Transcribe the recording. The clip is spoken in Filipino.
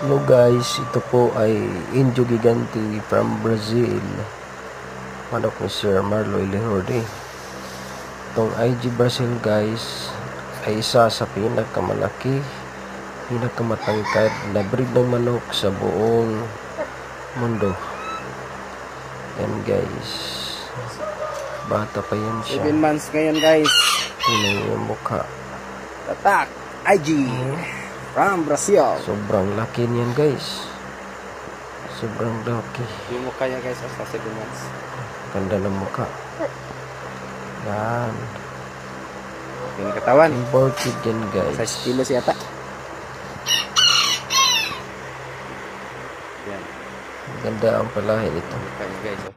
Hello guys, ito po ay Indio Gigante from Brazil. Manok ni Sir Marlo Ilihorde. Itong IG Brazil guys ay isa sa pinakamalaki, pinakamatangkad na breed ng manok sa buong mundo. Yan guys, bata pa yan siya. 7 months ngayon guys. Tingnan yung mukha. Tatak IG from Brazil. Sobrang laki niyan guys. Sobrang laki. Yung mukha niya guys sa 7 months. Ganda ng mukha. Yan. Yung katawan. Imported yan guys. 6 kilos yata. Yan. Ganda ang palahin ito. Mukha niya guys.